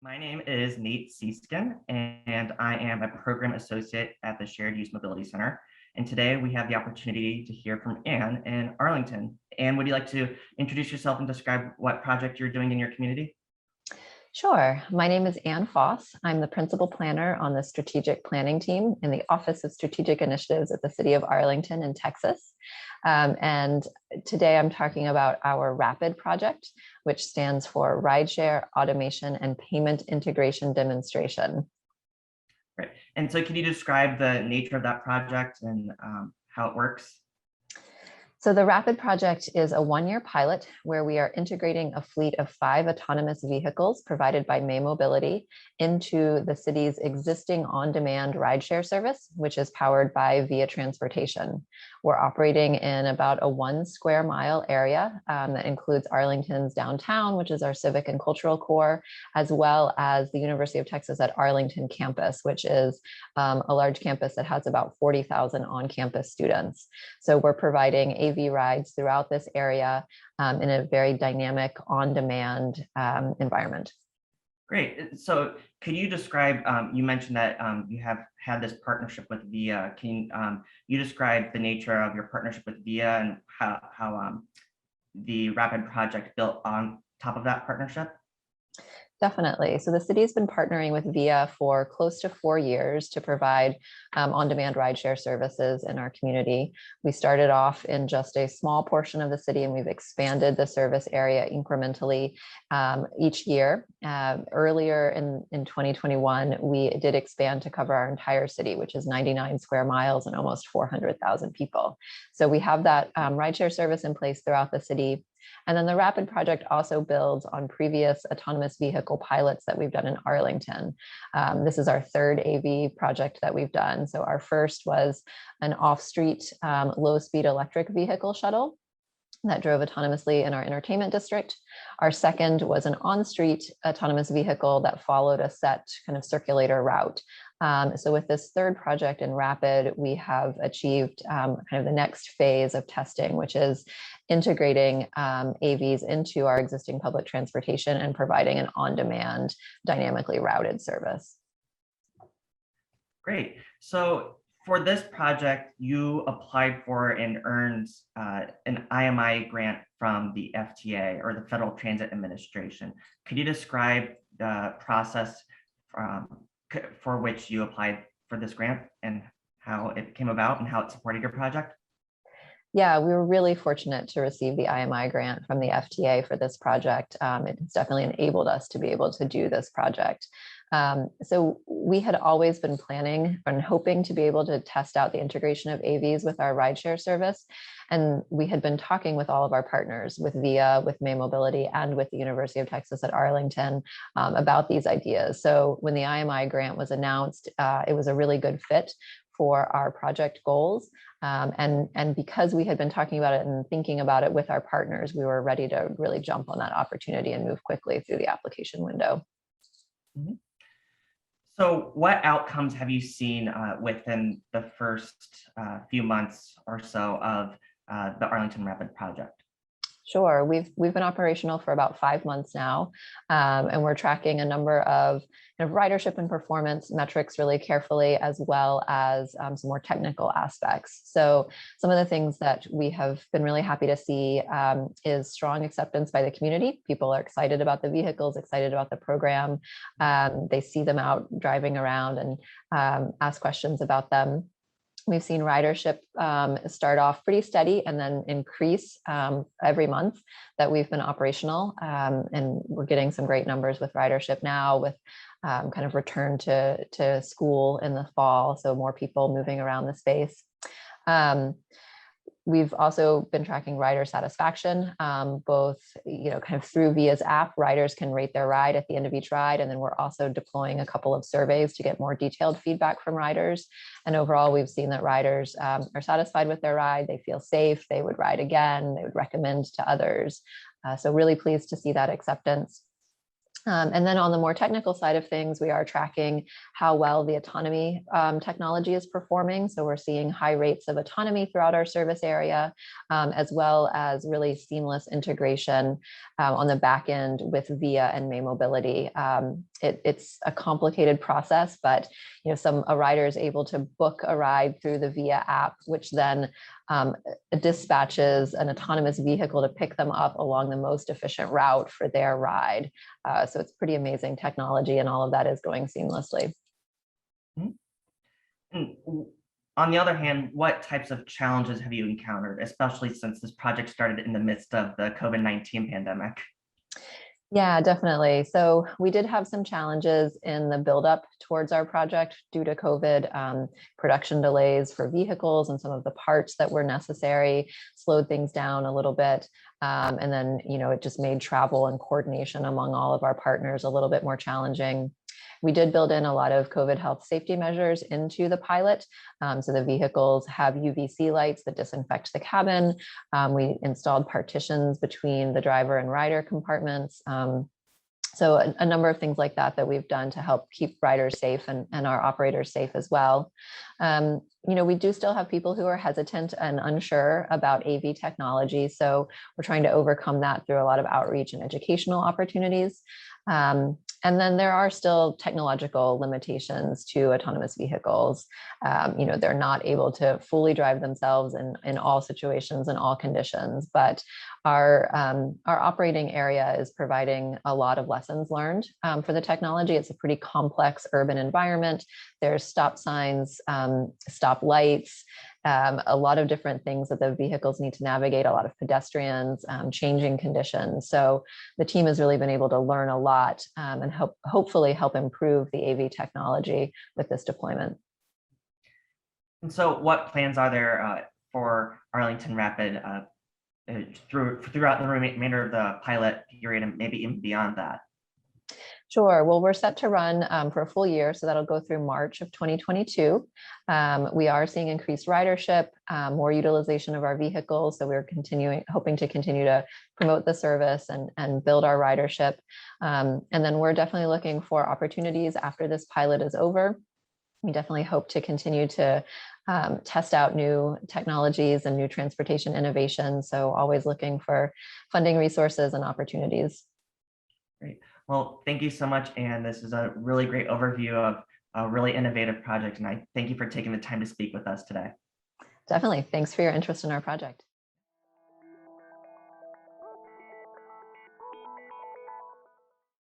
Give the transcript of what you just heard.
My name is Nate Seeskin, and I am a program associate at the Shared Use Mobility Center. And today we have the opportunity to hear from Ann in Arlington. Ann, would you like to introduce yourself and describe what project you're doing in your community? Sure. My name is Ann Foss. I'm the principal planner on the strategic planning team in the Office of Strategic Initiatives at the City of Arlington in Texas. And today I'm talking about our RAPID project, which stands for Rideshare Automation and Payment Integration Demonstration. Right. And so can you describe the nature of that project and how it works? So the RAPID project is a one-year pilot where we are integrating a fleet of 5 autonomous vehicles provided by May Mobility into the city's existing on-demand rideshare service, which is powered by Via Transportation. We're operating in about a 1 square mile area that includes Arlington's downtown, which is our civic and cultural core, as well as the University of Texas at Arlington campus, which is a large campus that has about 40,000 on-campus students. So we're providing AV rides throughout this area in a very dynamic on-demand environment. Great. So could you describe, you mentioned that you have had this partnership with Via. Can you describe the nature of your partnership with Via and how the RAPID project built on top of that partnership? Definitely. So the city's been partnering with Via for close to 4 years to provide on-demand rideshare services in our community. We started off in just a small portion of the city, and we've expanded the service area incrementally each year. Earlier in 2021, we did expand to cover our entire city, which is 99 square miles and almost 400,000 people. So we have that rideshare service in place throughout the city. And then the RAPID project also builds on previous autonomous vehicle pilots that we've done in Arlington. This is our third AV project that we've done. So our first was an off-street low-speed electric vehicle shuttle that drove autonomously in our entertainment district. Our second was an on-street autonomous vehicle that followed a set kind of circulator route. So with this third project in RAPID, we have achieved kind of the next phase of testing, which is integrating AVs into our existing public transportation and providing an on-demand, dynamically routed service. Great. So for this project, you applied for and earned an IMI grant from the FTA, or the Federal Transit Administration. Could you describe the process for which you applied for this grant and how it came about and how it supported your project? Yeah, we were really fortunate to receive the IMI grant from the FTA for this project. It's definitely enabled us to be able to do this project. So we had always been planning and hoping to be able to test out the integration of AVs with our rideshare service. And we had been talking with all of our partners, with Via, with May Mobility, and with the University of Texas at Arlington about these ideas. So when the IMI grant was announced, it was a really good fit for our project goals. And because we had been talking about it and thinking about it with our partners, we were ready to really jump on that opportunity and move quickly through the application window. Mm-hmm. So what outcomes have you seen within the first few months or so of the Arlington RAPID project? Sure. We've been operational for about 5 months now, and we're tracking a number of kind of ridership and performance metrics really carefully, as well as some more technical aspects. So some of the things that we have been really happy to see is strong acceptance by the community. People are excited about the vehicles, excited about the program. They see them out driving around and ask questions about them. We've seen ridership start off pretty steady and then increase every month that we've been operational. And we're getting some great numbers with ridership now, with kind of return to school in the fall. So more people moving around the space. We've also been tracking rider satisfaction, both, kind of through Via's app. Riders can rate their ride at the end of each ride. And then we're also deploying a couple of surveys to get more detailed feedback from riders. And overall, we've seen that riders are satisfied with their ride. They feel safe. They would ride again. They would recommend to others. So really pleased to see that acceptance. And then on the more technical side of things, we are tracking how well the autonomy technology is performing. So we're seeing high rates of autonomy throughout our service area, as well as really seamless integration on the back end with VIA and May Mobility. It's a complicated process, but a rider is able to book a ride through the VIA app, which then dispatches an autonomous vehicle to pick them up along the most efficient route for their ride. So it's pretty amazing technology, and all of that is going seamlessly. And on the other hand, what types of challenges have you encountered, especially since this project started in the midst of the COVID-19 pandemic? Yeah, definitely. So we did have some challenges in the buildup towards our project due to COVID. Production delays for vehicles and some of the parts that were necessary slowed things down a little bit. And then, it just made travel and coordination among all of our partners a little bit more challenging. We did build in a lot of COVID health safety measures into the pilot. So the vehicles have UVC lights that disinfect the cabin. We installed partitions between the driver and rider compartments. So a number of things like that we've done to help keep riders safe and our operators safe as well. We do still have people who are hesitant and unsure about AV technology. So we're trying to overcome that through a lot of outreach and educational opportunities. And then there are still technological limitations to autonomous vehicles. They're not able to fully drive themselves in all situations and all conditions, but our operating area is providing a lot of lessons learned for the technology. It's a pretty complex urban environment. There's stop signs, stop lights, a lot of different things that the vehicles need to navigate, a lot of pedestrians, changing conditions. So the team has really been able to learn a lot and hopefully help improve the AV technology with this deployment. And so what plans are there for Arlington Rapid throughout the remainder of the pilot period and maybe even beyond that? Sure. Well, we're set to run for a full year, so that'll go through March of 2022. We are seeing increased ridership, more utilization of our vehicles, so we're hoping to continue to promote the service and build our ridership. And then we're definitely looking for opportunities after this pilot is over. We definitely hope to continue to test out new technologies and new transportation innovations. So always looking for funding resources and opportunities. Great. Well, thank you so much, Ann. This is a really great overview of a really innovative project, and I thank you for taking the time to speak with us today. Definitely. Thanks for your interest in our project.